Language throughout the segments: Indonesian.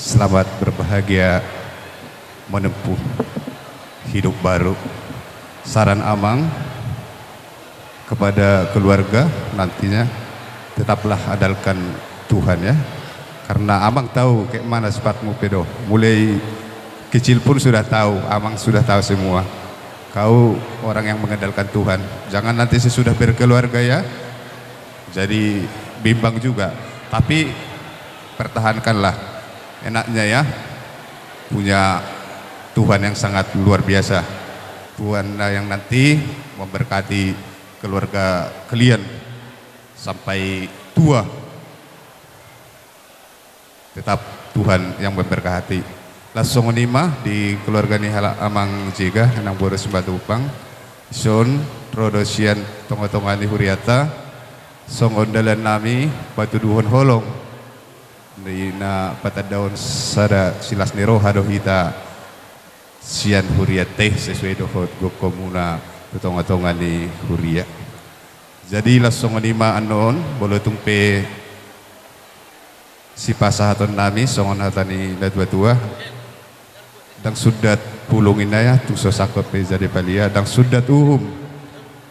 Selamat berbahagia menempuh hidup baru. Saran Amang kepada keluarga nantinya, tetaplah andalkan Tuhan ya. Karena Amang tahu kayak mana sifatmu pedo. Mulai kecil pun sudah tahu, Amang sudah tahu semua. Kau orang yang mengandalkan Tuhan. Jangan nanti sesudah berkeluarga ya, jadi bimbang juga. Tapi pertahankanlah. Enaknya ya, punya Tuhan yang sangat luar biasa. Tuhan yang nanti memberkati keluarga kalian sampai tua. Tetap Tuhan yang memberkati. Langsung menima di keluarga ni halak Amang Jega nang boros batu upang. Son Rodosian tongo-tongani huriata. Song ondalan nami batu duhon holong. Di na patadaon sada silas nero hado hita sian huriate sesuai dohot gokomuna tongo-tongan ni huria. Jadi langsung menima anon bolo tumpe si pasahaton nami songon hatani ladwa-tua dang sudat pulungin ya tung sosakot pe jadi palia dang sudat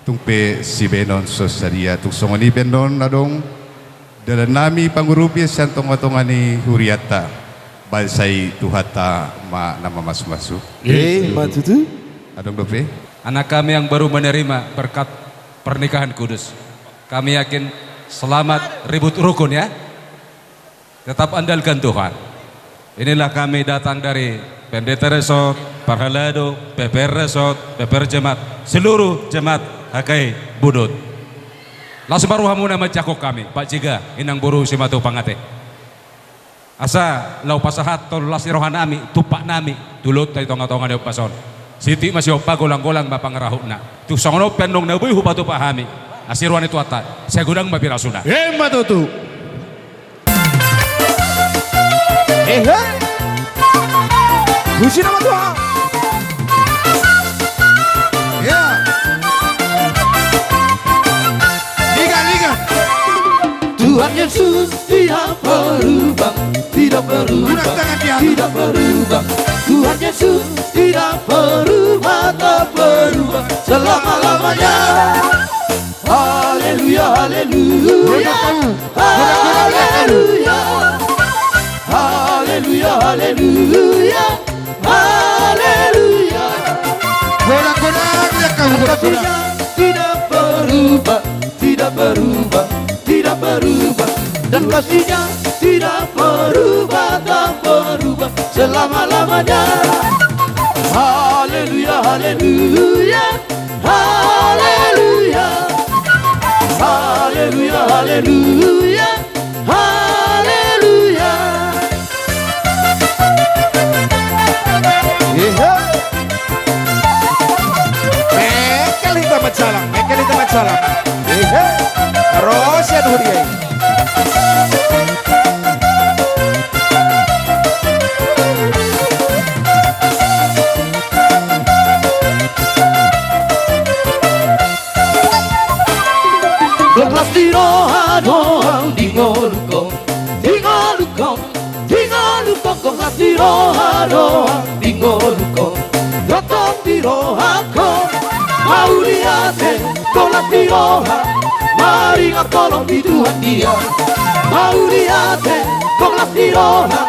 tumpe si benon sosaria tung songoni benon adong dalam nami pangurupi santong ni huriata balsai tuhata ma nama masu-masu matutu adong dope anak kami yang baru menerima berkat pernikahan kudus, kami yakin selamat ribut rukun ya. Tetap andalkan Tuhan. Inilah kami datang dari Pendeta Resort, Parhalado, PPR Resort, PPR Jemaat, seluruh jemaat Hakai Budut. Langsung baru hamu nama cakok kami, Pak Jiga, inang buru si matu pangate. Asa lau pasahat tol las irohan nami, tupak nami, tulut tay tonga-tonga de pason. Siti masih opa golang-golang bapang ngerahuna. Tu songono pendong nabuy hupatu pahami. Asirwan itu atat, saya gudang mapirasuna. matutu Gusi nama Tuhan Ya. Liga. Tuhan Yesus tidak berubah, tidak berubah, tidak berubah. Tuhan Yesus tidak berubah, tak berubah selama-lamanya. Haleluya, haleluya, haleluya, haleluya, haleluya, haleluya. Golang-golang ya kau Kasihnya tidak berubah, tidak berubah, tidak berubah, dan kasihnya tidak berubah, tak berubah selama-lamanya. Haleluya, haleluya, haleluya, haleluya, haleluya, haleluya. Mekeli tamat salam terus ya huriai Gelas di roha-roha dingolukong, dingolukong, dingolukong. Gelas di roha-roha dingolukong, gotong di roha-kong. Mau lihatin gelas di roha, mari ngakolong di Tuhan dia. Mau lihatin gelas di roha,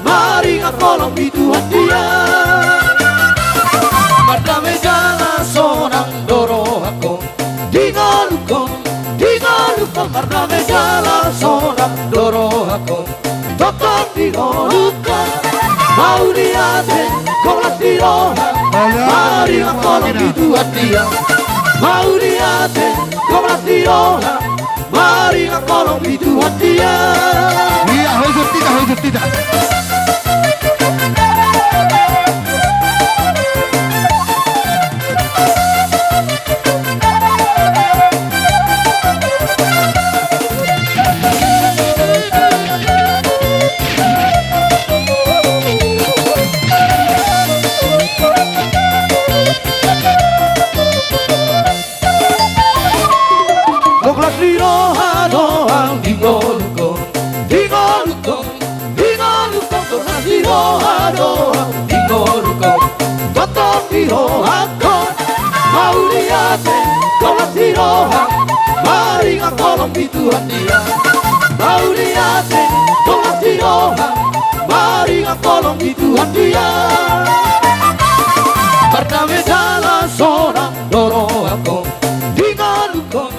mari ngakolong di Tuhan dia. Madame jala sonang dorohakong, dingolukong, dingolukong. Madame jala sonang dorohakong, gotong di roha-kong. Mau lihatin gelas di roha, mari ngakolong di Tuhan dia. Mau lihatin gelas di roha, mari ngakolong di Tuhan dia. Iya, hujur tidak. Gelas di roha-roha dingolukong, dingolukong, dingolukong. tirohako Mauliate kola tiroha Maringa kolong bituan dia Mauliate kola tiroha Maringa kolong bituan dia Pertama jalan seorang dorong aku Dingalukon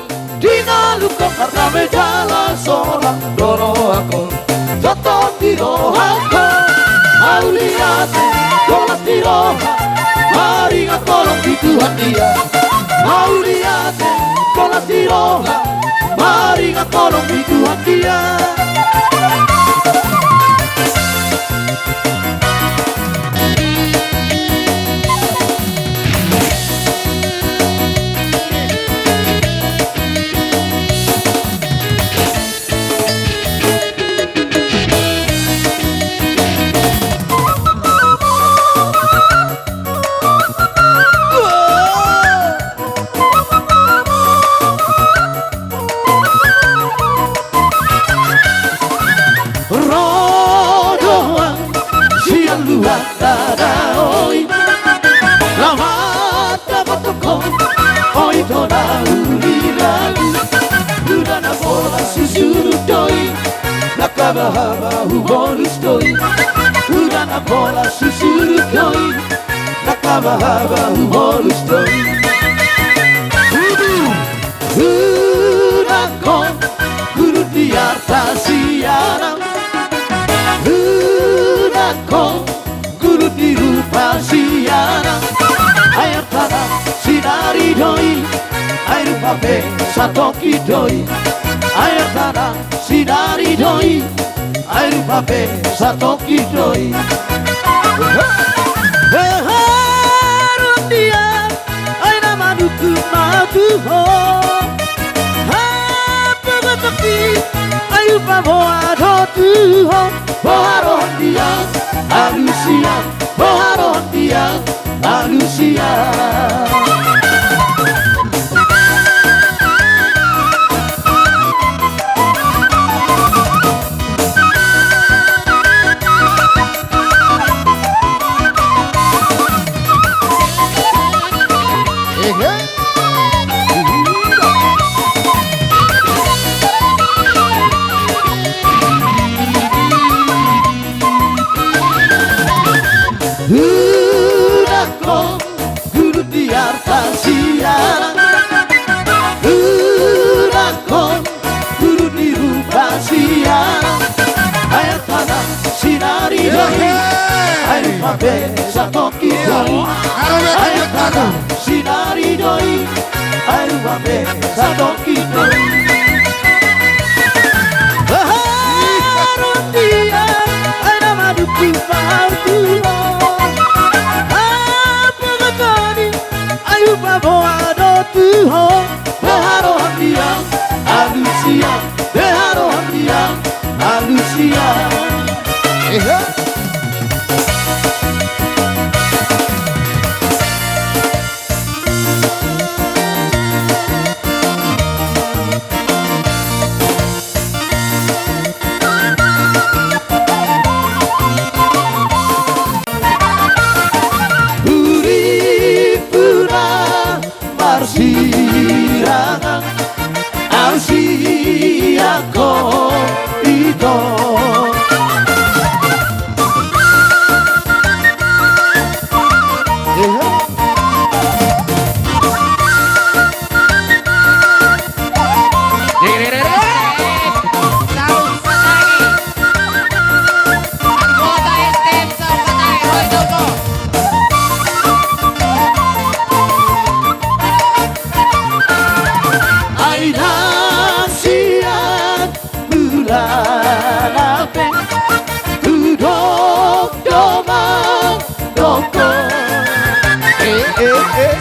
Pertama jalan seorang dorong aku Jotot tirohako Mauliate kola tiroha Maringa kolong bituan dia Mauliate kola tiroha Maringa kolong bituan dia Nakabahaba bonus toy Udana bola susuru koi Nakabahaba bonus toy Udakon Guru di atas siaran Udakon Guru di rupa siaran Air tanah sinari doi Air pape satoki doi Air tanah sinari doi Air pape satoki doi Harun dia Aina maduku maduho Hapa gatoki Air pabo adotuho Boharon dia Alusia Boharon dia Alusia Udakon guru di atas siaran Udakon guru di rupa siaran Air tanah sinari doi Air pape satoki doi Air tanah sinari doi Air pape satoki doi Harun dia Aina maduku pautuho Ayu babo adotuho Beharo dia Alusia Beharo dia Alusia Sirangan Ausia ko ito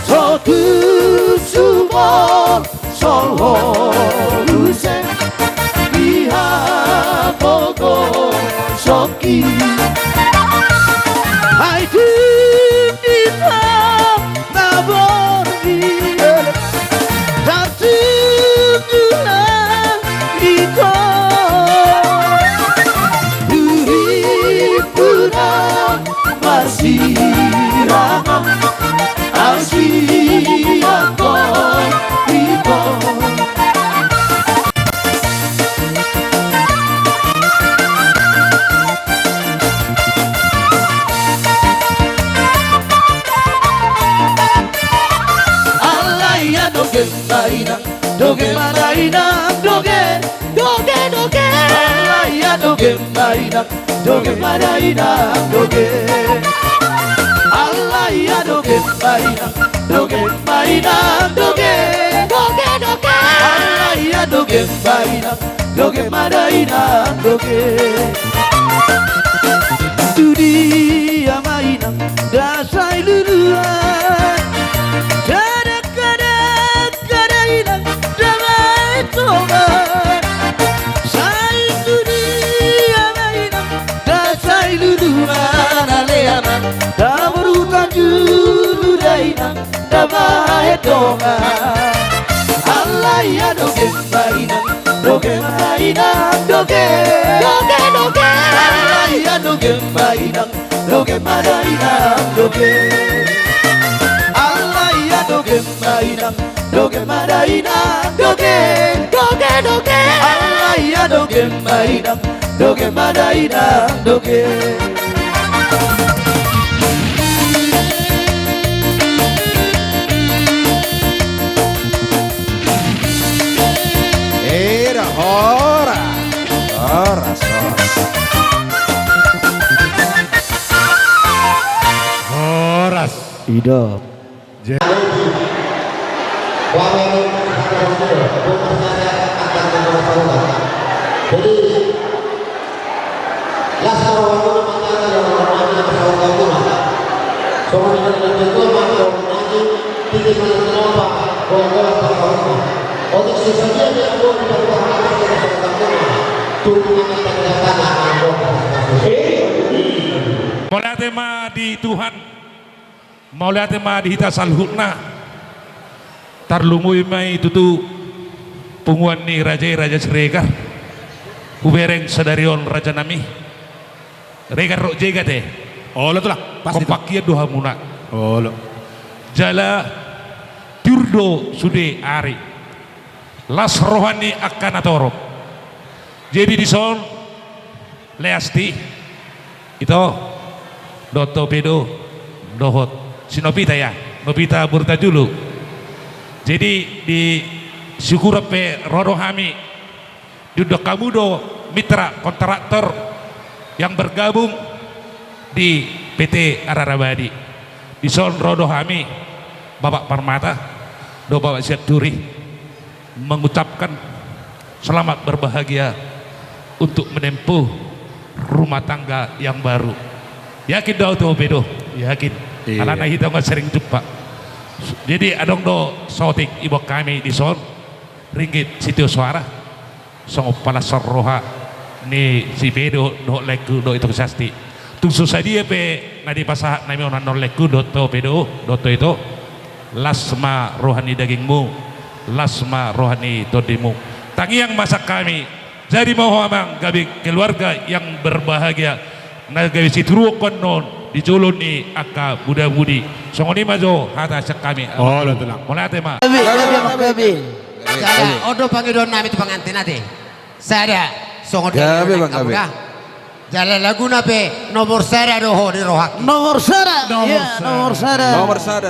Sotu sumor soluse Biha pogo soki Hai tu kita nabordi Satu bulan itu Duri pulang masih ramah rahasia kita. Alaya doge maina, doge maraina, doge, doge, doge. Alaya doge maina, doge maraina, doge. Alaya doge maina, doge maina, doge, doge, doge. Alaya doge maina, doge maraina, doge. Dunia mainan dasai luluan. Alaya doge mainan, doge mainan, doge, doge, doge. Alaya doge mainan, doge mainan, doge. Alaya doge mainan, doge mainan, doge, doge, doge. Alaya doge mainan, doge mainan, doge. Era hora. Horas. Horas. Hidup. Maulia tema di Tuhan, maulia tema di hita salhutna, tarlumui mai tutu punguan ni raja Sregar, ubereng sadarion raja nami, regar rok jega teh, Oh, lo tuh lah. Pasti. kompakia doha muna, Oh, lo. jala turdo sude ari, las rohani akan atorop, jadi di son leasti itu doto pedo dohot sinopita ya nopita burta dulu jadi di syukur pe rodo hami duduk kamudo mitra kontraktor yang bergabung di PT Ararabadi di son rodo hami Bapak Parmata do Bapak Syaturi mengucapkan selamat berbahagia untuk menempuh rumah tangga yang baru. Yakin do tuh bedo, yakin. Karena kita nggak sering jumpa. Jadi adong do sotik ibu kami di son ringgit situ suara, song pala sorroha ni si bedo do leku do itu kesasti. Tungsu saja pe nadi pasah nami onan do leku do to bedo do to itu lasma rohani dagingmu, lasma rohani todimu. Tangi yang masak kami. Jadi mau amang gabi keluarga yang berbahagia. Nah gabi situru konon diculun ni aka buda budi. Songoni majo hata sak kami. Oh, lo tuh lah. Mulai tema. Gabi. Saya odo pangidon namin itu pengantin natin. Saya songod Gabi, Bang Gabi. Jalan lagu nape nomor saya doho di rohak. Nomor sada. Iya, nomor sada.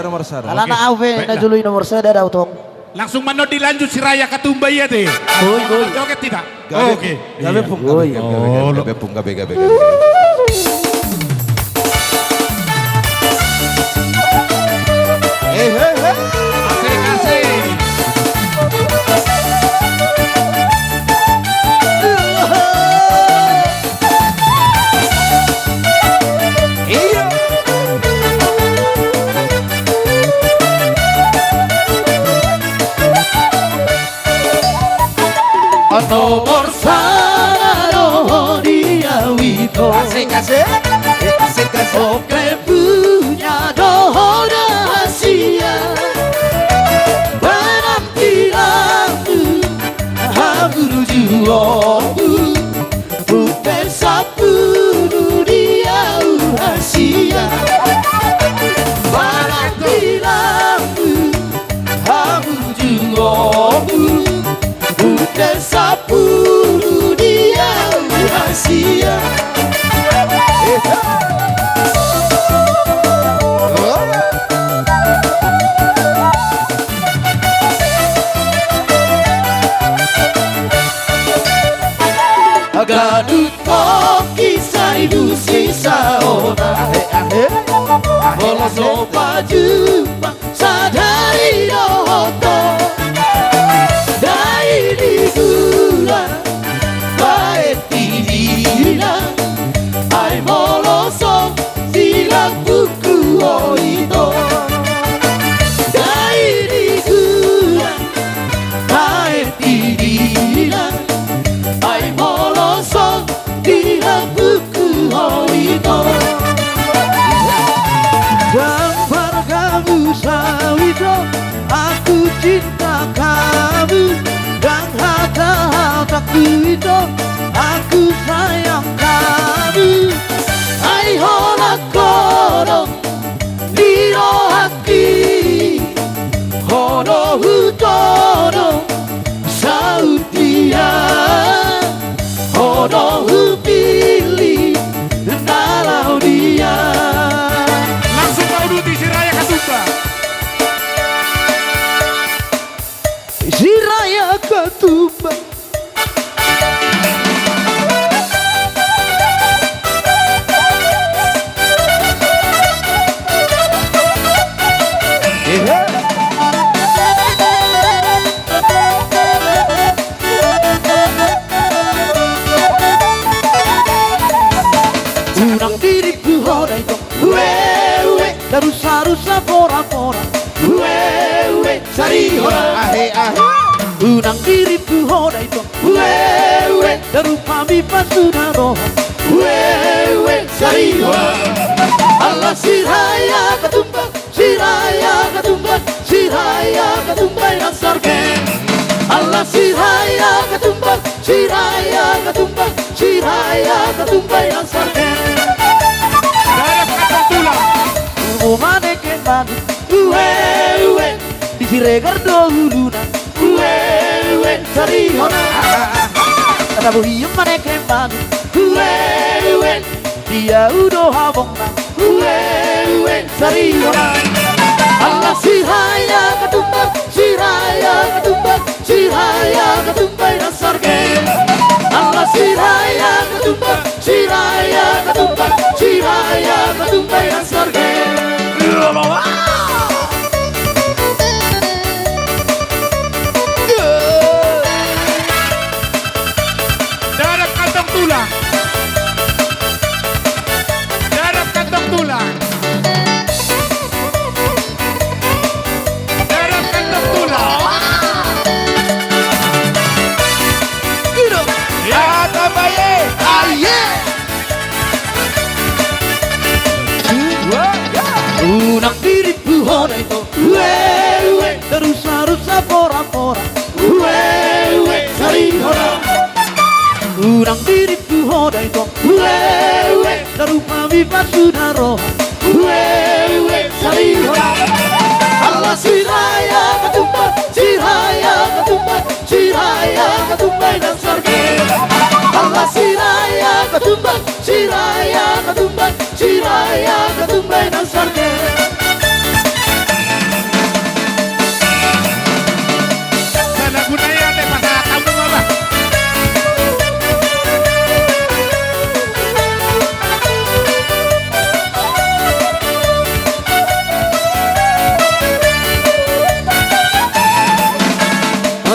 Nomor sada. Alana awe na jului nomor sada daw tong. Langsung mano dilanjut si Raya Ketumba ya deh. Goy. Joget tidak? Gabi. Oke. Gabi pung. Goy. Gabi pung. Gabi. Hey. Asik. Iya. Nomor sada dia wito. Asik. Oke punya doa rahasia. Penampilanmu haburu juomu. Bukan sapu dunia rahasia. Penampilanmu Gadut koki saibu sisa ona Boloso baju sadari dohoto Dai di gula bae tidina Ai boloso sila buku oito Dai di gula bae tidina Ai boloso sila buku oito Dan kamu sawito aku cinta kamu Dan hata-hataku itu aku sayang kamu Ai hola kono diro hati Hono hutono sautia Hono hupili nalau dia Langsung kau duti si Raya Katumba. Si Raya Katumba Unang diriku hoda itu Wewe Darusa-rusa pora-pora Wewe Sari hoda Ahe ahe Unang diriku hoda itu Wewe Darupa mipa sudah roha Wewe Sari hoda Allah si Raya Katumba Si Raya Katumba Si Raya Katumba yang sargen Allah si Raya Katumba Si Raya Katumba Si Raya Katumba yang sargen Darap kantong tulang. Umane kembali Uwe Di siregar dohuluna Uwe Sari hona Kata buhi umane kembali Uwe Dia udah habongna Uwe Sari hona Allah si Raya Katumba Si Raya Katumba Si Raya Katumba yang sargen Allah si Raya Katumba Si Raya Katumba Si Raya Katumba yang sargen Darap kantong tulang. Darap kantong tulang. Darap kantong tulang. Ya, Tabaye. Aye Unang diriku hoda itu Wewe Darusa-rusa pora-pora Wewe Sari hoda Unang diriku hoda itu Wewe Darupa mipa sudah roha Wewe Sari hoda Allah si Raya Katumba Si Raya Katumba Si Raya Katumba dan sargen Allah si Raya Katumba Si Raya Katumba Si Raya Katumba dan sargen Sana gunanya deh masalah kamu apa?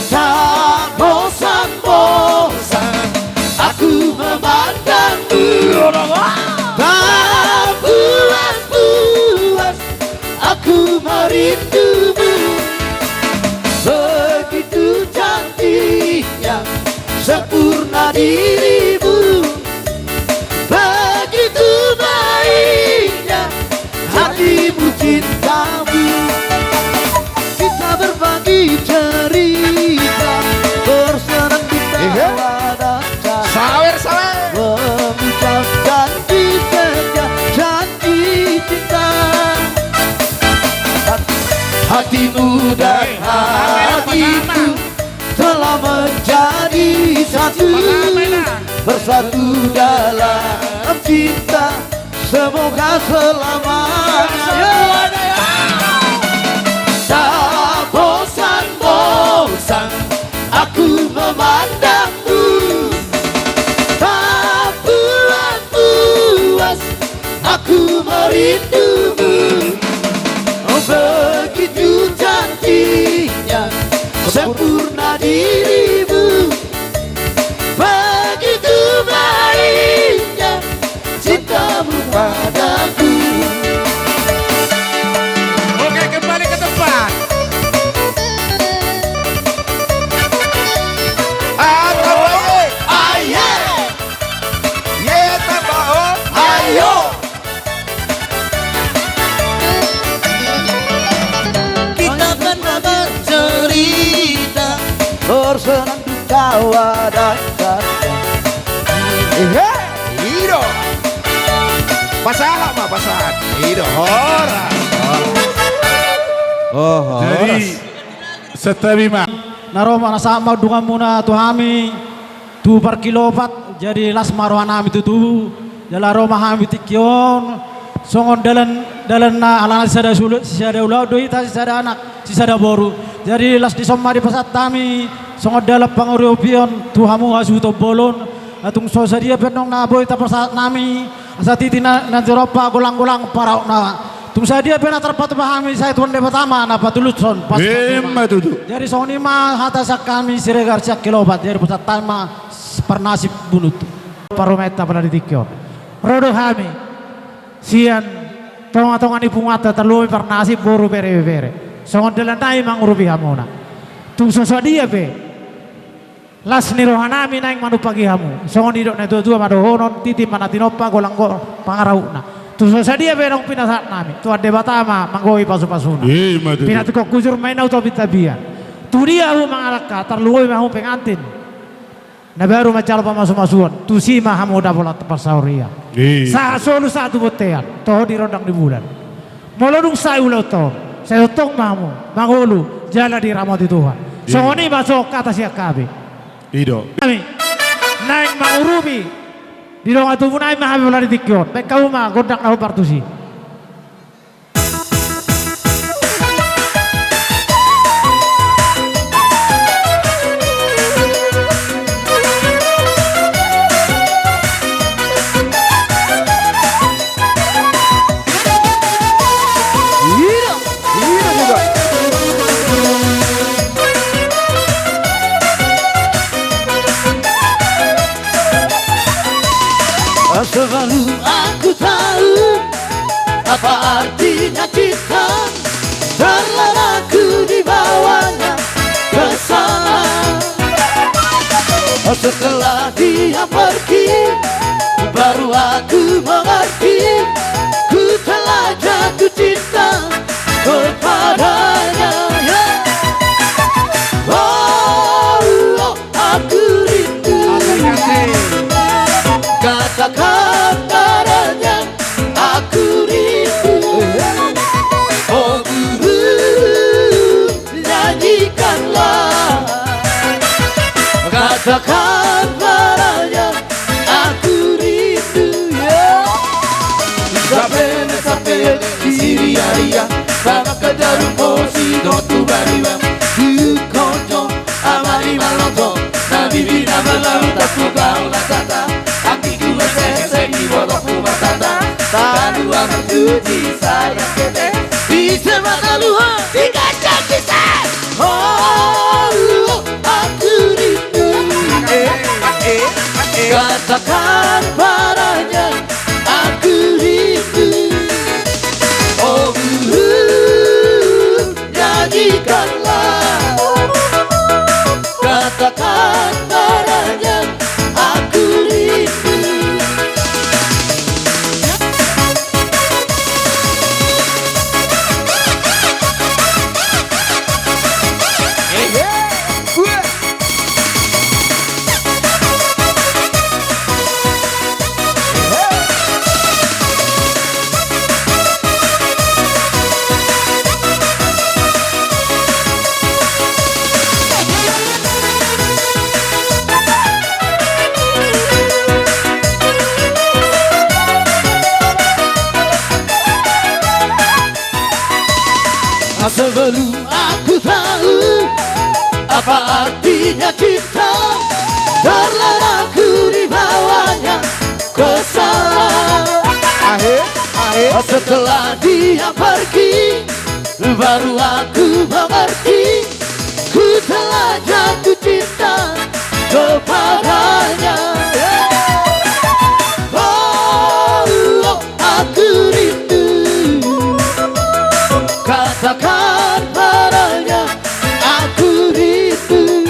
Tak bosan-bosan aku memandangmu Tak puas-puas aku merindumu Begitu cantiknya sempurna dirimu Begitu baiknya hatimu cintamu Kita berbagi cerita bersenang di tawa dan canda mengucap janji setia janji cinta hatimu dan hatiku telah menjadi satu bersatu dalam cinta semoga selamanya. Tak bosan-bosan aku memandangmu, tak puas aku merindumu. Oh, begitu cantiknya sempurna dirimu, begitu baiknya cintamu padaku. Oke, kembali ke tempat. Ayo, kita pernah bercerita bersenandung tawa dan canda. Ido. Pasahan mah pasahan. Ido horas. Oh, Jadi seterima Naroma nasama dunga muna tuhami tu par kilopat jadi las marohanami tu jala roma hami tikyon songon dalan na alana sada sulut sada ulau doi ta sada anak sada boru jadi las di somma di pasat tami songon dalap pangoriopion tuhamu hasu to bolon atung so sadia penong na boy ta pasat nami asati na jeropa golang-golang parau na tum sadia pena terpat pahami saya tuan de pertama na patulutson pas tutu. jadi songon ima hata kami siregar sak kilobat jadi pasat tama pernasib bunut Parometa pada ditikyo. Rodo kami sian tonga-tonga ni pungata terlalu pernasib boru pere-pere. Songon delanai mangurupi hamona. Tung sosadia pe. Las ni rohanami naing manu pagi hamu. Songon didok na tua madohonon titi manatinopa golanggo pangarauna. Tung sosadia pe nong pinasat nami. Tuan debatama manggoi pasu-pasuna. Pinatukok kujur main auto bitabian. Tu dia hu mangalaka terlalu mahu pengantin. Na baru macal pamasuk-masuan tu si maha muda bola teparsauria sa solu satu botean toho di rodang di bulan molodung saya ulau to saya tong mamu mangolu jala di ramati Tuhan songoni masuk kata siak kabe Ido. kami naik mangurubi di dong atu punai maha bola di tikyon baik kau mah gondak nahu partusi selalu aku tahu apa artinya cinta, terlarang aku dibawanya ke sana. Setelah dia pergi, baru aku mengerti, ku telah jatuh cinta kepadanya. Oh, aku rindu. Katakan padanya aku rindu. Oh guru, nyanyikanlah. Katakan padanya aku rindu. Sampai di Syria, sama kejaru posi dotu bariwa. Ku konco amari maloto, nabi bina malau tak kau latata. Tahu aku disayang kete bisa makaluha dikacang bisa. Oh, aku rindu. Katakan padanya aku rindu. Oh, nyanyikanlah. Katakan padanya aku rindu. sebelum aku tahu apa artinya cinta, terlena aku di bawahnya kesal. Setelah dia pergi, baru aku mengerti, ku telah jatuh cinta kepadanya. Oh, aku rindu, katakan padanya aku rindu.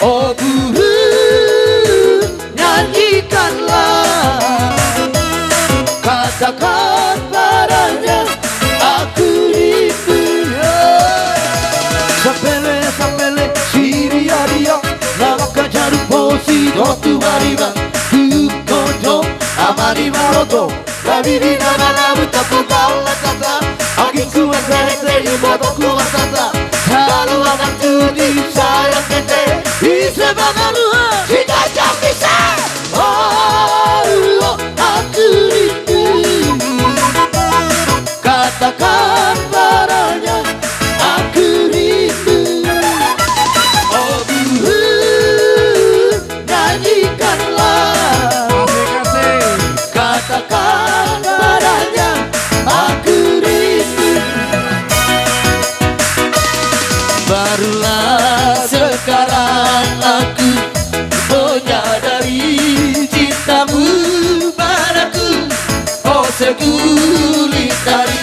Oh burung, nyanyikanlah, katakan padanya aku rindu. Sapele Siria dia Naka jaru posi dotu mariba Tukoto amari maroto Labiri nama nabu tapu kala kata Aginku akare yumoto kuwasata Halu waktu di sayang kete Bisa bagalu Kita jam bisa Oh aku rindu, katakan padanya aku rindu. Oh burung, nyanyikanlah, katakan padanya aku rindu. Barulah sekarang aku menyadari cintamu padaku, oh segulit dari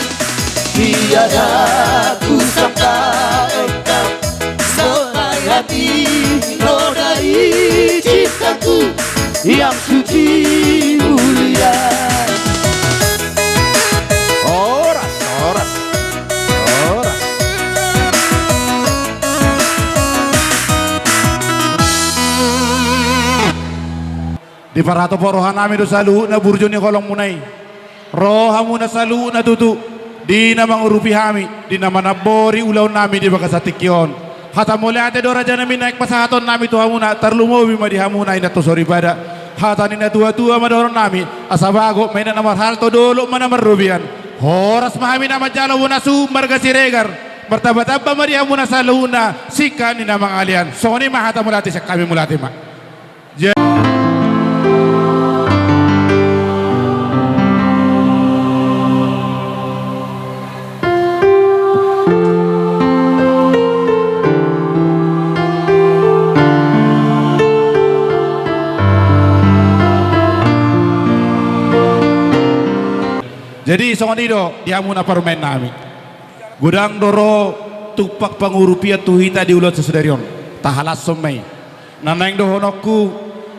tiada ku sangka engkau menghayati nodai cintaku yang suci mulia. Oras. Di parato porohan nami do salu na burjo ni kolong munay. Rohamu na salu na tutu. Di na mangurupi hami. Di na manabori ulaw nami di bakasatikyon. Hata mula ate do raja namin naik pasahaton nami tuha muna. Tarlumobi madihamuna ina to sorry pada. Hata ni na tua-tua madoron nami. Asabago may na namarhal to dolo manamarrubian. Horas mahami na majalo muna sumbar kasiregar. Bertaba-taba madihamuna sa luna. Sika ni na mangalian. So ni mahata mulati sa kami mulati ma. Jadi songanido diamuna parumen nami. Gudang doro tupak pangurupia tuhita di ulat sesudarion. Tahalas somai. Naneng dohonokku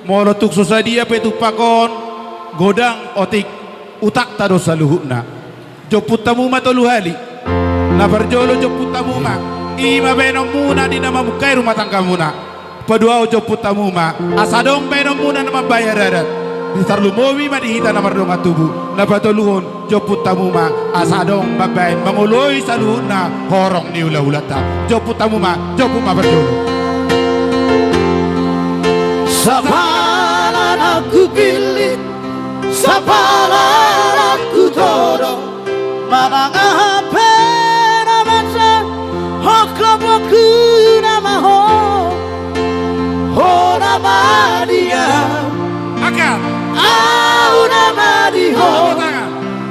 molo tuk susadia pe tupakon godang otik utak tado saluhuna. Joputamu ma toluhali. Na berjolo joputamu ma. Ima benom muna di nama mukai rumah tangga muna. Padua joputamu ma. Asadong benom muna nama bayar dadat. Ditarlumowi madihita na mardong atubu na patuluhon joput tamuma asadong babain manguloy sa luhon na horong ni ula-ulata joput tamuma jopuma berjolo. Sapalan aku pilih, sapalan aku todo, manangahape nama sa hoklaboku nama ho nama dia Akan nama dia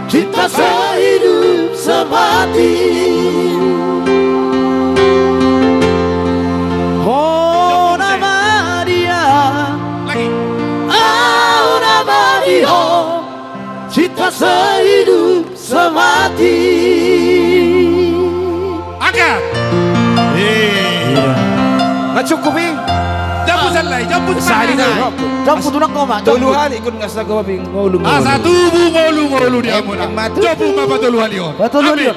cinta sehidup semati. Oh nama dia lagi nama dia cinta sehidup semati. Akan Nggak cukup eh. jampu salay jampu Sali na. Jampu tunak ko ma. Tuluhali ikut nggak sa gawa bing ngulung. asa tubu ngolu diamuna matu. jopu ma patuluhan yon. Betul Amin. yun.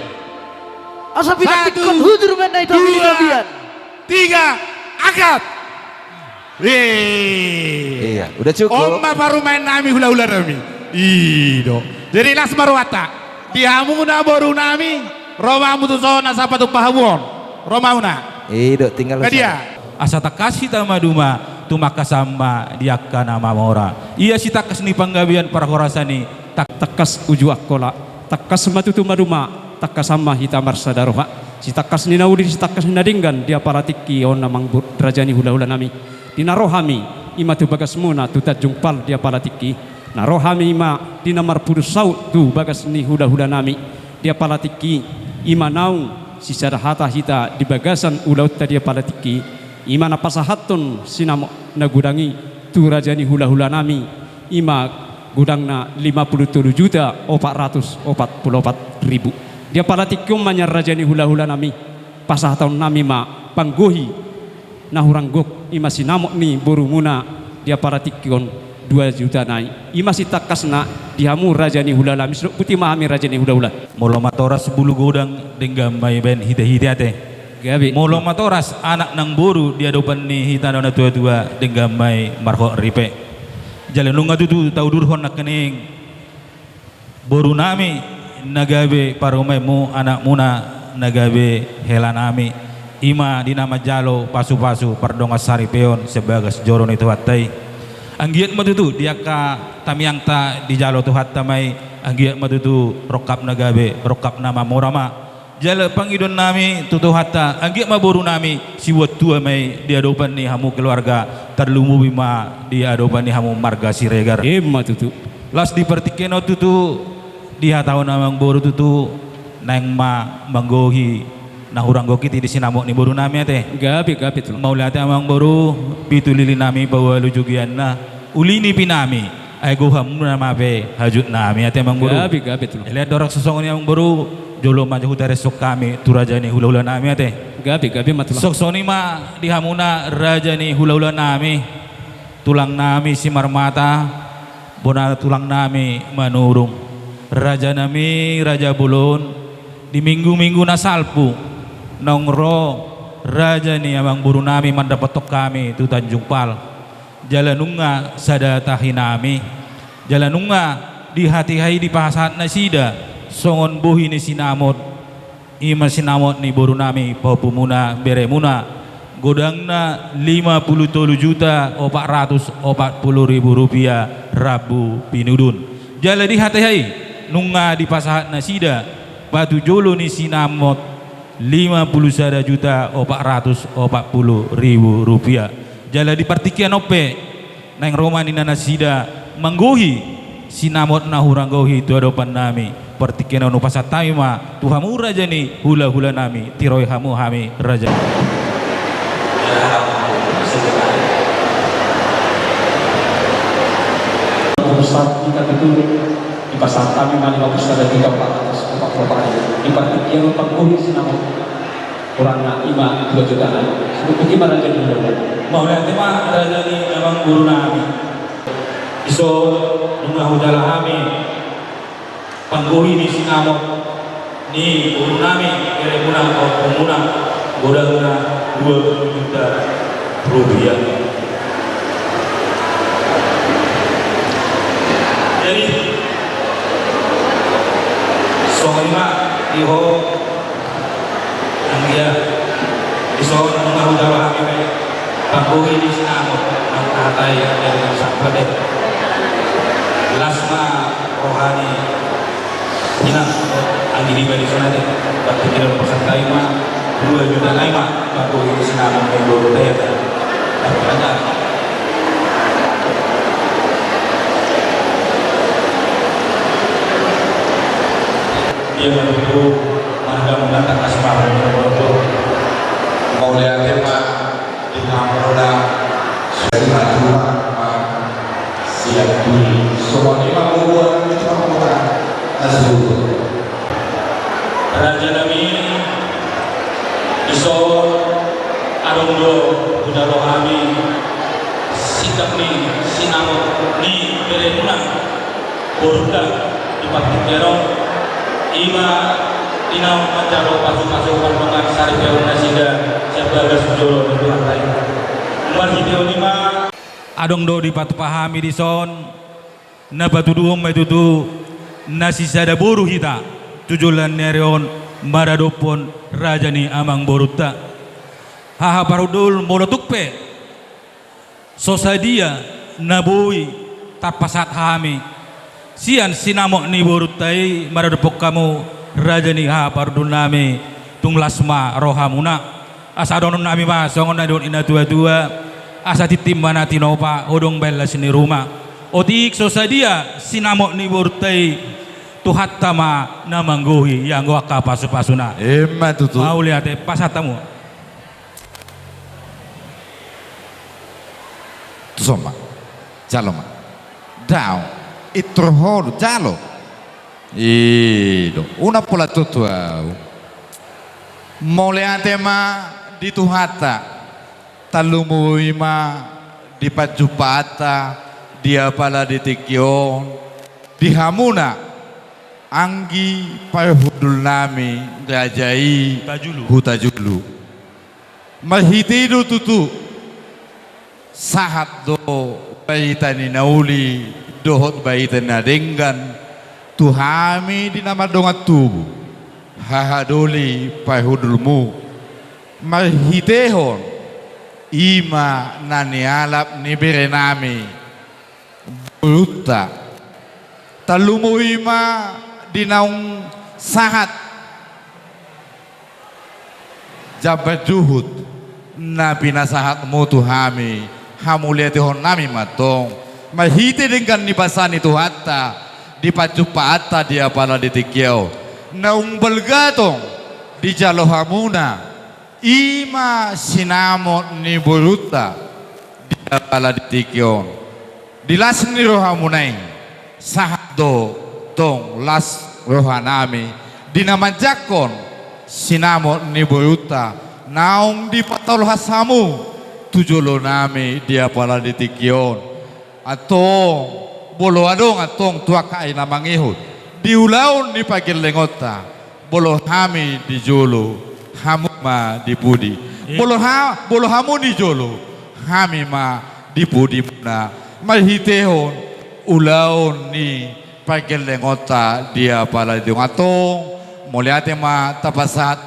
Asa Satu, pinaktikon hudur men na ito dua, biyan. 3 akad. Iya, udah cukup. Omma baru main nami hula-hula nami. Ido. Jadi las marwata. Dihamuna baru nami. Roma mutusona sapatu pahamuon. Romauna. Iya, tinggal Kadia. Asa takasi tamaduma tumakasama diakka nama mora. Ia si takas ni panggabian para horasani takas uju akola takas matutu maduma takkas sama hita marsadaroha si takkas ni naudi si takkas ni nadinggan dia para tiki on namang rajani hula-hula nami dinarohami ima tu bagas muna tu tajungpal dia para tiki narohami ima dinamar pudus saut tu bagas ni hula-hula nami dia para tiki ima naung si sadahata hita di bagasan ulaut dia para tiki ima napasahatun sinamo nagudangi tu rajani hula-hula nami ima gudangna 57.444.000 dia para tikum manyar rajani hula-hula nami pasah tahun nami ma panggohi nahuranggok ima sinamok ni borumuna dia para tikum 2 juta nai ima si takasna dihamu rajani hula nami putih mahami rajani hula-hula molo matoras bulu godang denggam bay ben hite-hite ate gabi molo matoras anak nang boru dia dopan ni hitana na tua-tua denggam bay marho ripe jalan nunga tu tahu durhon nak kening boru nami nagabe paromai mu anak muna nagabe helanami ima dinama jalo pasu-pasu pardonga sari peon sebagas joron itu hatai anggiat matutu dia ka tamiang ta di jalo tu hatamai anggiat matutu rokap nagabe rokap nama morama jala pangidon nami tutu hatta anggiat ma boru nami siwat tua mai dia dopan ni hamu keluarga terlumu bima dia dopan ni hamu marga siregar tutu las di pertikeno tutu dia tahu namang boru tutu nang ma manggohi nahurang gokiti di sinamok ni boru nami ate gabi tu mau lihat amang boru pitulili nami bawa lujugian na ulini pinami ay goham nama be hajut nami ate amang boru gabi tu lihat dorak sosong ni amang boru jolo maju hutare sok kami tu rajani hula-hula nami ate gabi matulah sok soni ma dihamuna rajani hula-hula nami tulang nami si marmata bona tulang nami manurung raja nami raja bulun di minggu-minggu nasalpu nongro raja ni amang buru nami mandapatok kami tu Tanjung Pal jalanunga sadatahi nami jalanunga di hati-hati di pasat nasida songon buhi ni sinamot ima sinamot ni boru nami popumuna beremuna godangna 57.440.000 rupiah Rabu Pinudun jala di hati-hati nunga di pasahat nasida batu jolo ni sinamot 51.440.000 rupiah jala di partikian ope nang romani nasida manggohi sinamot nahurang gohi tu adopan nami pertikeno nu pasataima tu hamu raja ni hula-hula nami tiroi hamu hami raja Ustaz kita itu di pasar kami mali bagus ada 3.444 di pertikeno panggohi sinamot kurangna 5 juta sebut gimana jadi mau lihat tema raja ni memang guru nami iso nungah hudala hami panggohi ni sinamot ni guru nami kere munang o pemunang godangna 2 juta rupiah jadi soalnya iho anggia iso nungah hudala hami panggohi ni sinamot nang atai dari sakade lasma rohani inang andi di bali sana deh waktu kita peserta ima 2 juta naima waktu itu sinamot yang baru daya tapi ada dia menunggu mudah-mudahan tak kasih paham mau lihat tema di Kamroda sudah tua siap dulu semuanya membuat kita asal raja nami iso arungdo udah rohami sikap ni sinamot ni beremuna boruda di paktiano ima inau macaro pasu-pasu permengan sari peon nasida sebagai sujoro itu antai umar hideo lima adong do di patu pahami di son na batu duom metutu nasi sada boru hita tujulan nereon maradopon rajani amang boruta haha parudul molotukpe sosadia nabui tapasat hami sian sinamok ni borutai maradopok kamu raja ni ha pardun nami tung lasma rohamuna asa donon nami ma songon na don ina tua asa titim mana tinopa hodong bella sini rumah otik sosadia sinamok ni burtai tuhat tama namanggohi yang gua pasu-pasuna Emma tutu. mau lihat pasatamu Soma, jalo ma, down, itrohoro, jalo. Ido, una pola tutu au. Moleate ma di tuhata, talumui ma di pajupata, dia pala di tikyon, di hamuna, anggi payhudul nami, gajai, hutajulu. Mahitidu tutu. Sahat do baitan ni nauli dohot baitan na denggan tuhami di nama dongat tubuh hahadoli pahudulmu mahitehon ima nani alap ni berenami buta talumu ima di naung sahat jabat juhud na pinasahat mo tuhami hamuliati hon nami matong mahite dengan nibasani tuhata di pacupata dia pala di tikiao naung balgatong di jalo hamuna ima sinamot ni buruta dia pala di tikiao di las ni rohamunay sahado tong las rohanami di namajakon sinamot ni buruta naung di patol hasamu tujolo nami dia pala di tikyon atong bolo adong atong tuakai namang ihut diulaon ni pagilengota bolo hami di jolo hamu ma di pudi bolo hamu di jolo hami ma di pudi na mahitehon ulaon ni pagilengota dia pala di atong moliate ma tapasat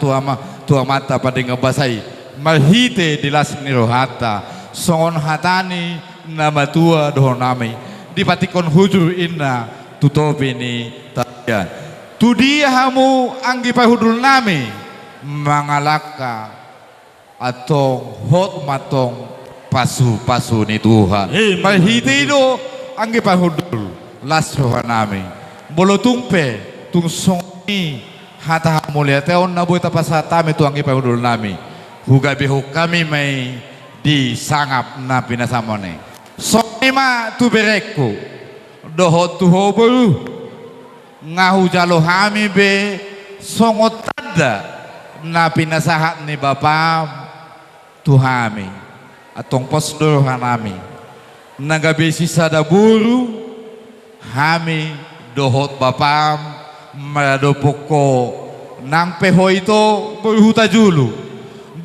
tua mata pada ngabasai mahite dilas ni rohata songon hatani nama tua dohon nami dipatikon hujur inna tutopi ni tayan tudi hamu anggi pahudul nami mangalaka atong hot matong pasu ni Tuhan mahite do anggi pahudul las rohan nami bolo tungpe tung songi hata mulia teon nabuy tapasatami tu anggi pahudul nami huga bihu kami may di sangap na pinasamone so ima tu bereku dohot tu hobaru ngahu jalo hami be songot tada na pinasahat ni bapa tu hami atong posdor hanami nagabi sisa daburu hami dohot bapam maradopoko nang peho ito berhuta julu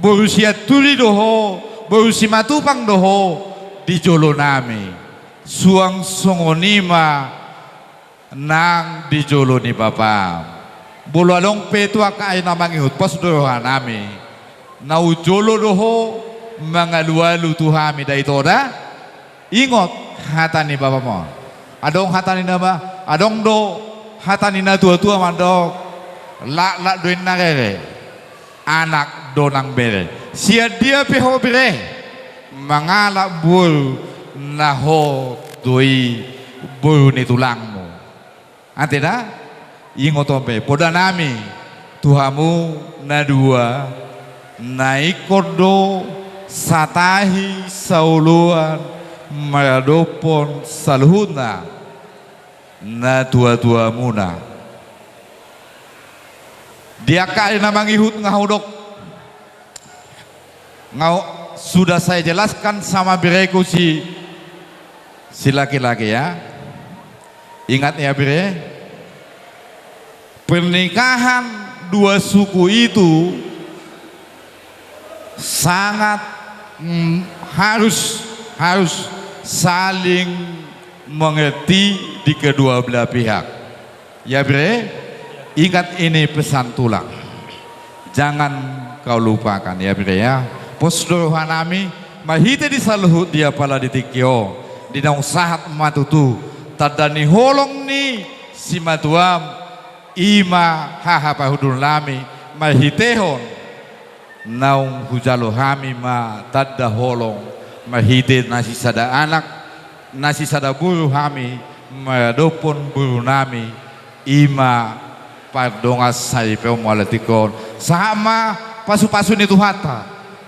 berusia tuli doho berusia matupang doho di jolo nami suang songonima nang di jolo ni bapa bolo along petua kai namang ihut pos doha nami nau jolo doho mangalualu tuhami da ito da ingot hata ni bapa mo adong hata ni nama adong do hata ni na tua mandok la doin nagere anak donang bere sia dia peho bere mangalak bul naho doi bul ni tulangmu ante da ingotombe poda nami tuhamu na dua naikodo satahi sauluan maradopon salhuna na tua muna dia kali namang ihut ngahudok ngau sudah saya jelaskan sama bireku si laki-laki ya ingat ya bire pernikahan dua suku itu sangat harus saling mengerti di kedua belah pihak ya bre. Ingat ini pesan tulang, jangan kau lupakan ya bre ya. Posdor hanami mahite di saluhut dia pala di tikyo di naung sahat matutu tadani holong ni si matuam ima haha pahudul nami mahitehon naung hujalo hami ma tadda holong mahite nasi sada anak nasi sada guru hami madopon guru nami ima padonga sai pe malatikon sama pasu-pasu ni tuhata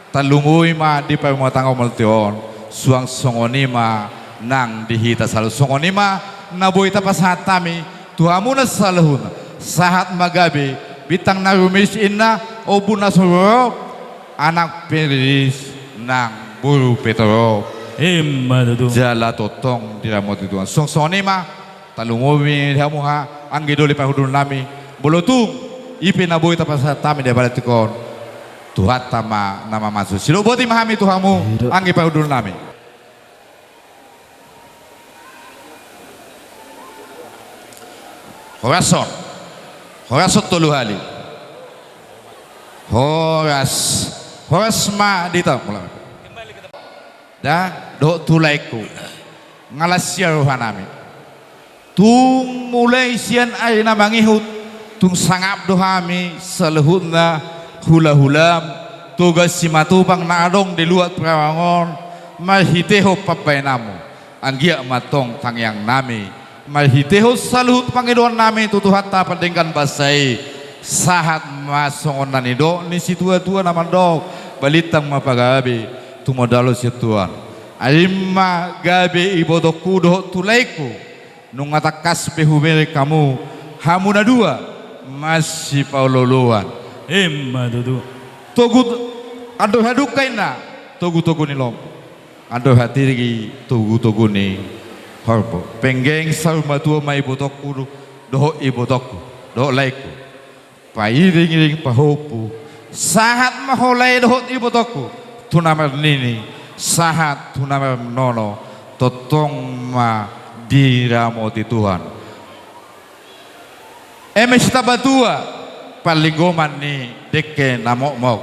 talungui ma di pe matangau maltion suang songonima nang dihita salu songonima naboita pasatami tuhamuna salahuna sahat magabe bitang narumis inna obuna soro anak peris nang buru petro jala totong diramot itu songonima talungowi hamuha anggidoli pahudun nami bolotung ipi naboita pasatami de balatikon tuhat tama nama masu siloboti mahami tuhamu anggi pahudun nami Horas tolu hali. Horas ma dita mulai. Dah do tulaiku ngalasya rohanami. Tung mulai sian aina mangihut tung sangap dohami selehutna hula-hulam tugas simatupang nadong di luar perawangon mahiteho papainamu anggia matong tangyang nami mahiteho saluhut pangidon nami tutuhat tapadengkan basai sahat masongon nanido ni situa-tua namandok balitang mapagabi tumodalo situan alimma gabe ibodoku doh tulaiku nungatakas behubere kamu hamuna dua masih pauloluan Emma dudu togu ado hadukaina togu nilom ado hatiri togu ni harbo penggeng sarma tua mai botoku doh ibotoku doh laiku pairing pahopu sahat maholai doh ibotoku tunamer nini sahat tunamer nono totong ma diramoti Tuhan emesta batua palingoman ni deke namok-mok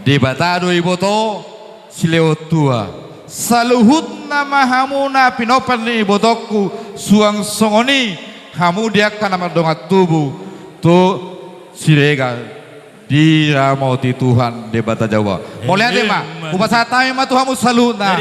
di batado iboto sileo tua saluhut nama hamuna pinopan ni ibotoku suang songoni hamu diakan nama dongat tubuh tu sirega diramoti Tuhan di bata Jawa mulai ade ma upasatami ma Tuhamu saluna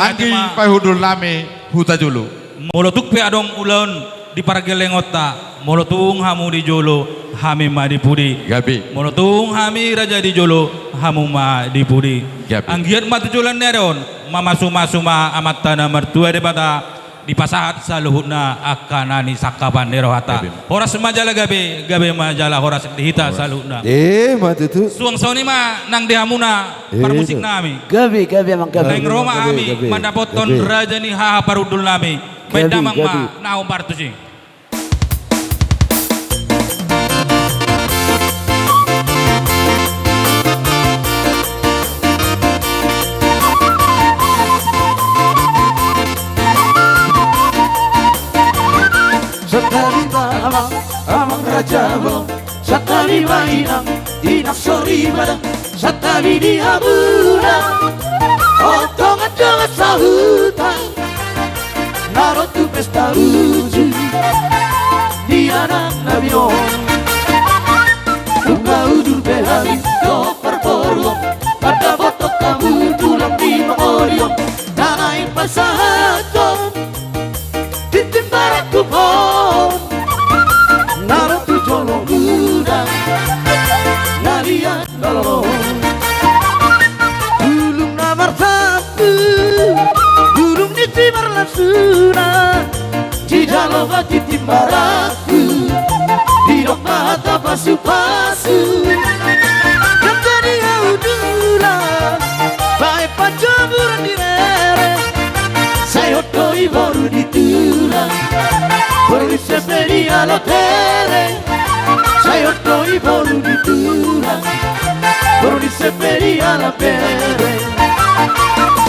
anggi pahudul nami huta julu molotuk pe adong ulon di paragelengota molotung hamu di jolo hami ma di pudi gabi molotung hami raja di jolo hamu ma di pudi gabi anggiat matu jolan neron mama suma amat tanah mertua de bata di pasahat saluhutna akanani sakapan derohata horas majala gabe majala horas dihita saluhutna matu tu suang soni ma nang dihamuna permusik nami Gabi emang gabi. nang Roma ami mandapoton raja ni haha parudul nami bedamang ma naum partusi Amang raja belum Satabi mainang Dinaksori badang Satabi dihamuna Otong-otong sahutan Narotu pesta lucu Di anak Nabi Nuh Bunga udur behari Do perporong Pada botok kamu tulang di mengoriong Nanain pasahatom Ditimbarak kupon Narotu jolo udang Nalian balong Bulung nomor satu Bulung ditimbar langsuna Jijalo bati timbaraku Didok mata pasu-pasu Kata dia udulan Baik pacaburan di rere Sayotoi baru ditulang Baru diseperi ala tere Sayotoi baru ditulang Baru diseperi ala tere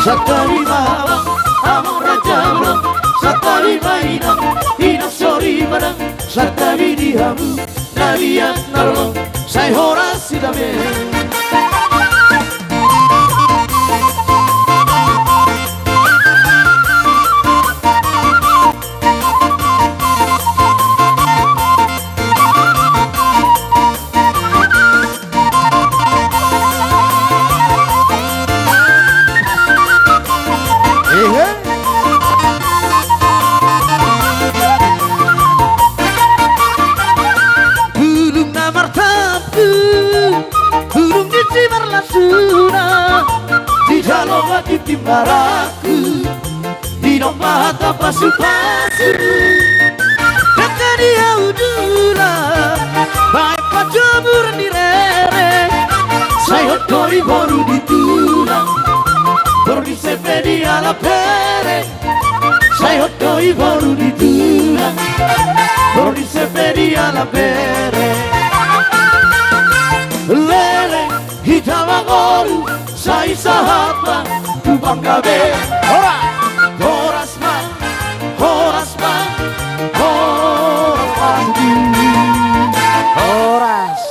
Satari mawang Amang raja belum Satari mainang Inaksori badang Satari dihamu Nalian nalong Say horas sidame suna di jalong hati timbaraku di domba mata pasu-pasu dekat dia udula baik pacaburan di rere saya doi baru ditulang baru di sepe ala pere saya doi baru ditulang baru di sepe ala pere lele hitam angolu saya sahabat tu banggabe horas man horas man horas pagi horas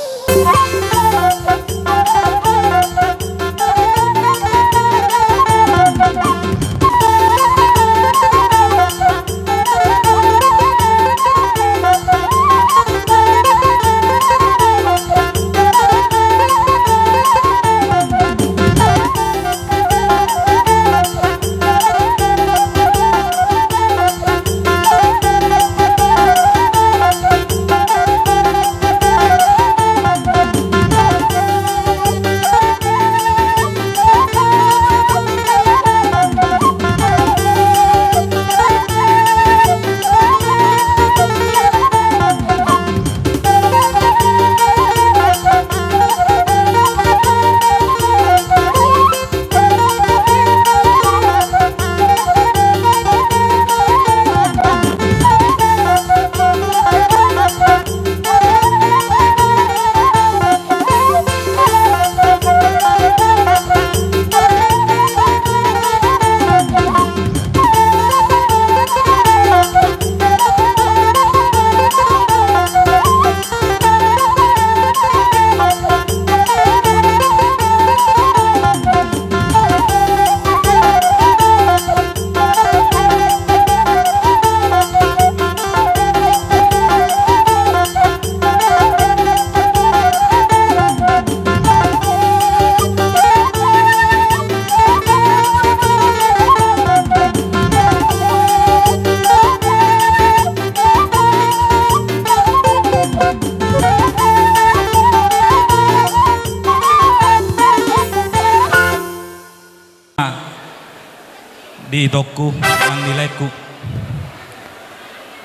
di toku ang nilaiku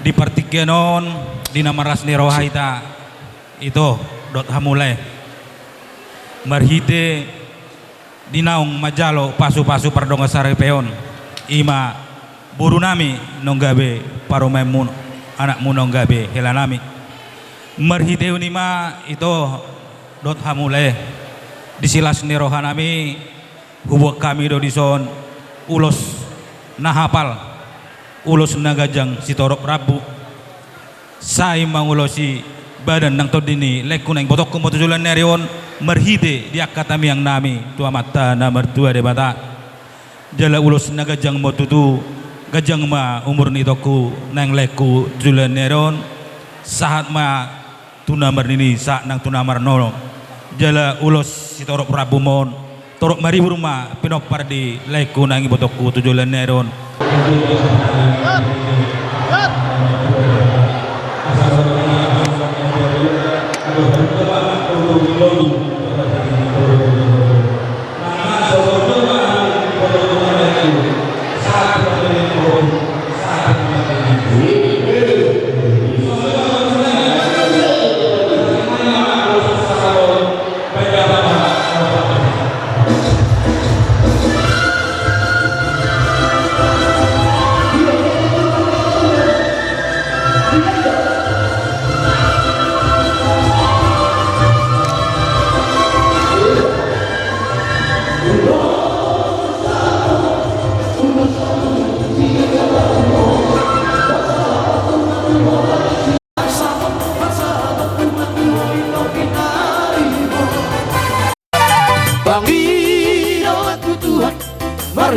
di partikyanon di namaras ni rohaita itu dot hamulai marhite di naung majalo pasu-pasu pardonga sarepeon ima buru nami nonggabe paromaimun anakmu nonggabe helanami marhite unima itu dot hamulai di silas ni rohanami hubuk kami do dison ulos nahapal ulos nagajang si torok rabu sai mangulosi badan nang todini lekku nang botok kumotujulan nerion merhide di akatami yang nami tua mata na mertua de bata jala ulos nagajang motutu gajang ma umur ni toku nang lekku julan neron saat ma tunamar nini saat nang tunamar nolong jala ulos si torok rabu mon torok mari rumah pinok pardi lekku nangi botokku tujulan neron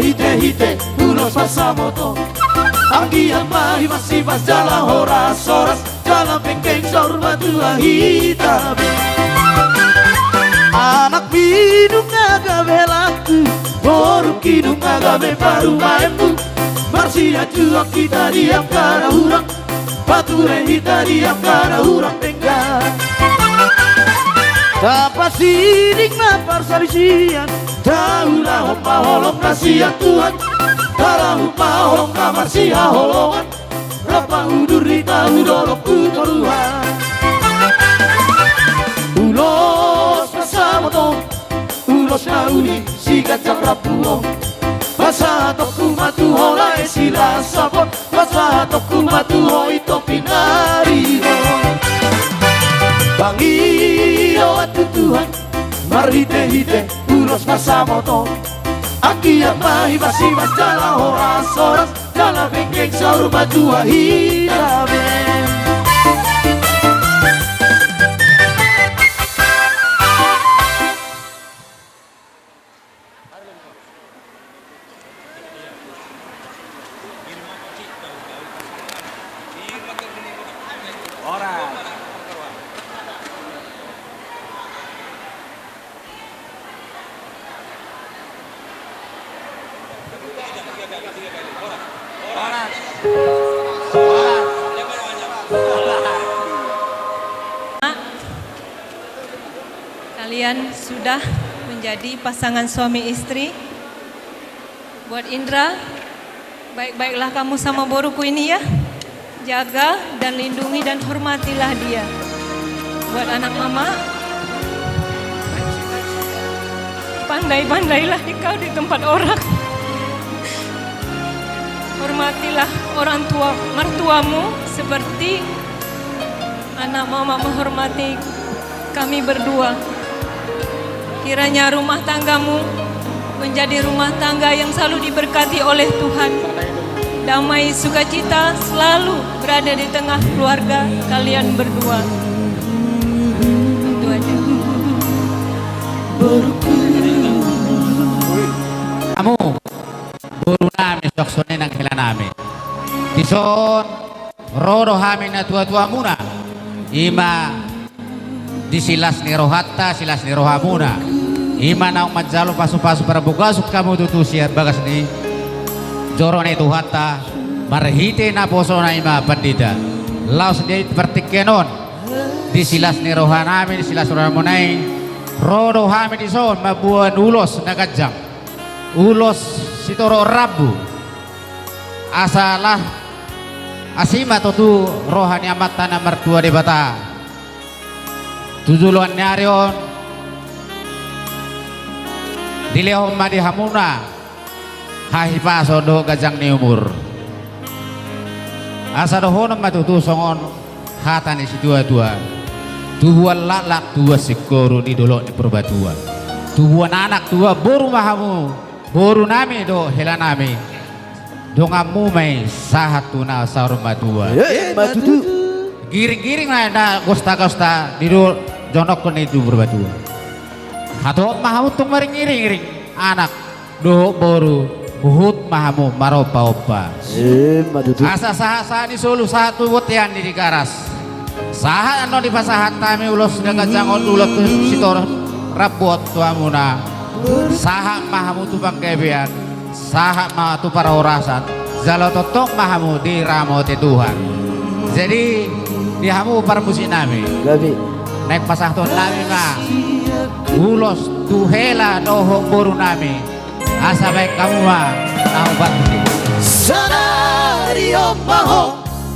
hite-hite ulos pasamoto anggi yang mahi masih pas jalan horas-horas jalan pengkeng saur batu hitam anak minum agabe laku boru kidung agabe baru maembu marsia juak kita diam karena hurang batu hita diam karena hurang tengah Dapat sidik napar salisian Daulah hoppa holong kasihan Tuhan Dalam hoppa holong kamar siha holongan Rapa uduri tahu dolok utoruhan Ulos pasamoto Ulos nauni si gajang rapuong Basa toku matu holai sila sapot Basa toku matu hoi topi nariho Bangio atu Tuhan Marhite-hite ulos pasamoto Aki mahi masih mas jala horas-horas Jala bengkeng saur batu hiraben Kalian sudah menjadi pasangan suami istri. Buat Indra, baik-baiklah kamu sama boruku ini ya. Jaga dan lindungi dan hormatilah dia. Buat anak mama, pandai-pandailah kau di tempat orang. Hormatilah orang tua mertuamu seperti anak mama menghormati kami berdua. Kiranya rumah tanggamu menjadi rumah tangga yang selalu diberkati oleh Tuhan. Damai sukacita selalu berada di tengah keluarga kalian berdua. Itu aja. Kamu buru nami soksone nang hela nami. Tison rodo hami na tua-tua muna. Ima disilas ni rohatta silas ni rohamuna. Ima naung majalo pasu-pasu para bugasuk kamu tutusiat bagas ni jorone tuhata marhite na poso na ima pandita laos dia pertikenon disilas ni rohanami disilas rohamunai rodo hami dison mabuan ulos nagajang ulos sitoro rabu asalah asima totu rohani amata na mertua de bata tujuluan nyarion dilehom madi hamuna hahi paso do gajang ni umur asa dohonom matutu songon hatani si dua-dua tubuan lalak dua sekoru di dolok di perbatua tubuan anak dua boru mahamu boru nami do hela nami do ngamu mai sahatuna saur madua matutu giring-giring na gosta-gosta di do jonok kon itu berbatua hato mahamu tung maring iring-iring anak do boru buhut mahamu maropa-opa asa saha ni solu satu wotian di garas saha anu di pasahan tami ulos gagajangon ulot sitor rabot tuamuna saha mahamu tu pangkebean saha ma tu para orasan zalo totok mahamu di ramote Tuhan jadi dihamu parmusi nami naik pasah tuan nami mah ulos tuhela doho boru nami asa baik kamu mah tahu bakti sanario maho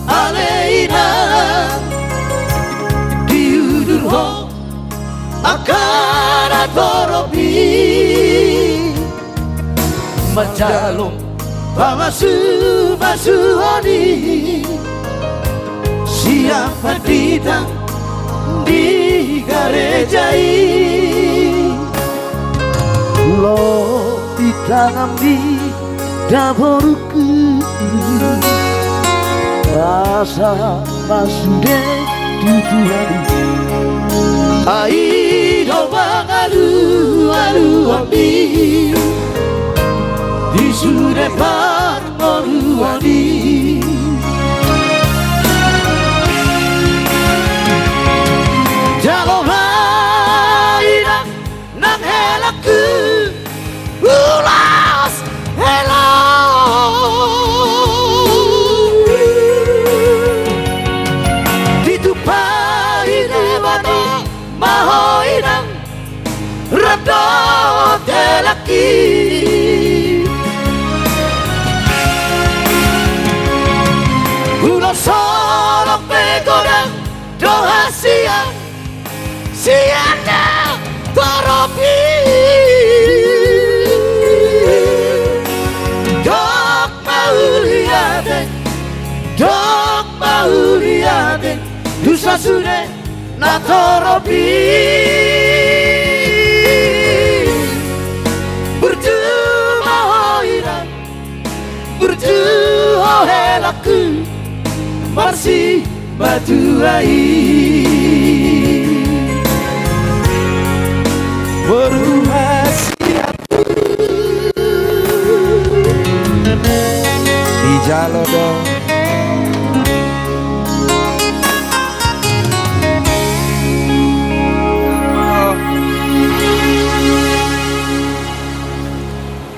aleina diudurho akan atoropi majalong pamasu-masuhani siapa ditang di garejai lo ditanam di daborku rasa masude tutuhani aido bangalu alu ami di sudepan moruani jalo haina nang helaku ulas hello ditupai debato mahoina lagi. Ulo sorok pegodang doa siang siana toropi dok mau liade dusa sude na toropi berjumpa hoiran berjumpa helaku Marsi batu air berhasiatu Di Jalodo.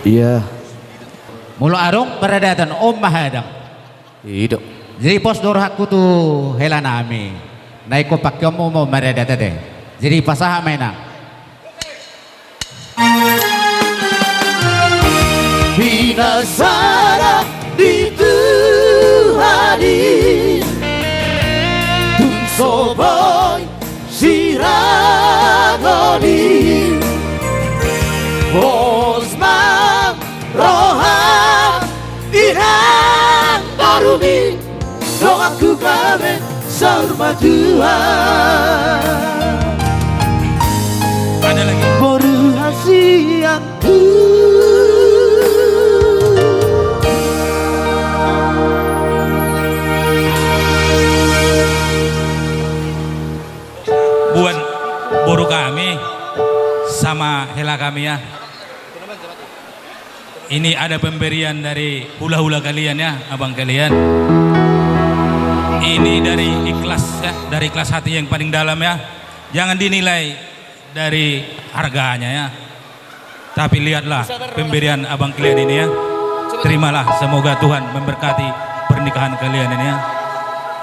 Iya. Mulu arung beradatan Om Mahadam. Hidup. Jadi pos dorhaku tu hela nami. Naik ko pakyomo mo beradata deh. Jadi pasaha mainang. Binasara di Tuhani Tun soboy siragoni Bosman rohan irang barumi doaku kami sarma Tuhan Ada lagi. berhasiatu Buat boru kami sama hela kami ya. Ini ada pemberian dari hula-hula kalian ya, abang kalian. Ini dari ikhlas ya, dari ikhlas hati yang paling dalam ya. Jangan dinilai dari harganya ya. Tapi lihatlah pemberian abang kalian ini ya. Terimalah, semoga Tuhan memberkati pernikahan kalian ini ya.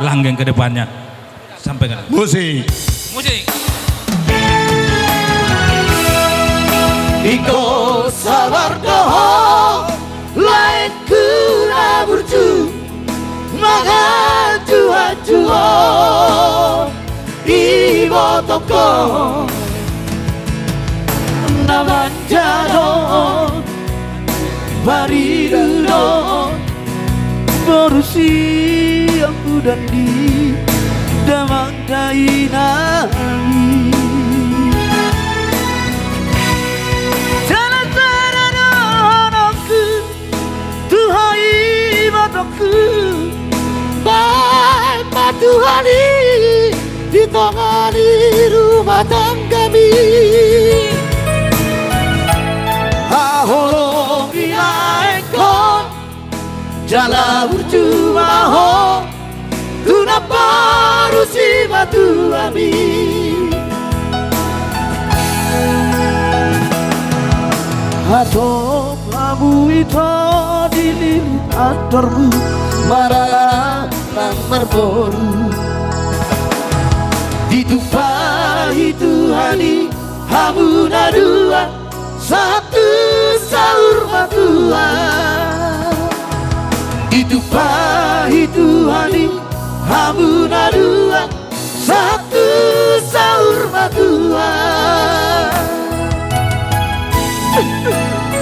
Langgeng ke depannya. Sampai kan. Musik. Musik. Iko sabar doho lain kura burju maga jua ibo toko naman jado barido berusi aku dan di damang dainami Tuhani ditangani rumah tanggami aholo biaekon jala urjumaho tuna baru si batu ami atau kamu itu dililit atormu marah nang berboru ditumpahi Tuhani hamuna dua satu sahur matua ditumpahi Tuhani hamuna dua satu sahur matua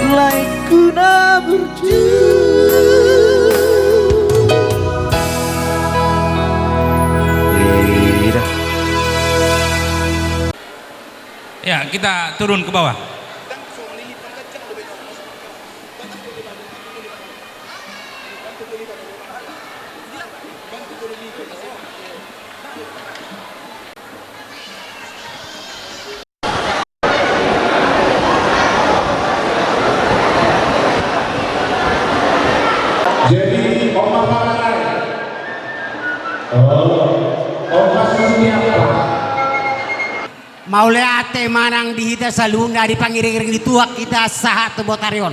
lain kuna berjuang Ya, kita turun ke bawah. Jadi Oma Parai, Oma Sumiapa, Maule ate manang dihita saluna di pangiring-iring dituak kita sahat botarion.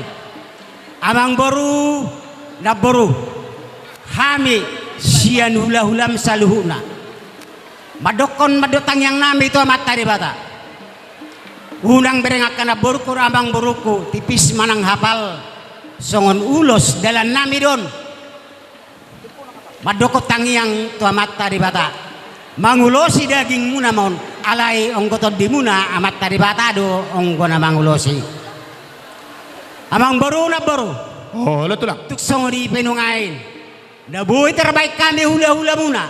Amang boru na boru. Hami sian hula-hulam saluhuna. Madokon madotang yang nami itu amat tadi bata. unang berengak kana boruku ramang boruku tipis manang hafal songon ulos dalan nami don madokot tangiang tua mata di bata mangulosi daging muna mon alai onggoton di muna amat tadi bata do onggona mangulosi amang boru na boru Oh, lo tulang. tuk songo di penungain dabuhi terbaik kami hula-hula muna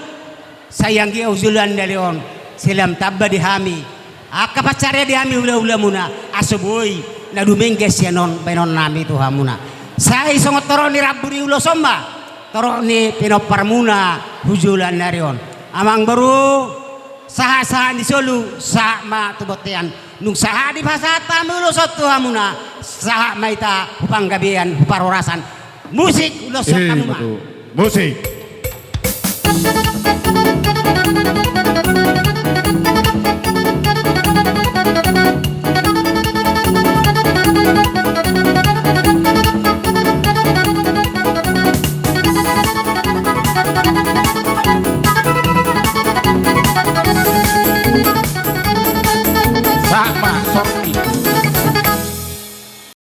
sayang gi auzulan dalion silam tabba di hami akapacarya di hami hula-hula muna asubui na dumengges yanon penon nami tuha muna sai songo toro ni raburi ulo somba toro ni pinopar muna hujulan dalion amang baru saha-saha di solu sa ma tubotian nung saha di pasata mulo sotu hamuna saha maita hupang gabian huparorasan musik ulo sotu Musik.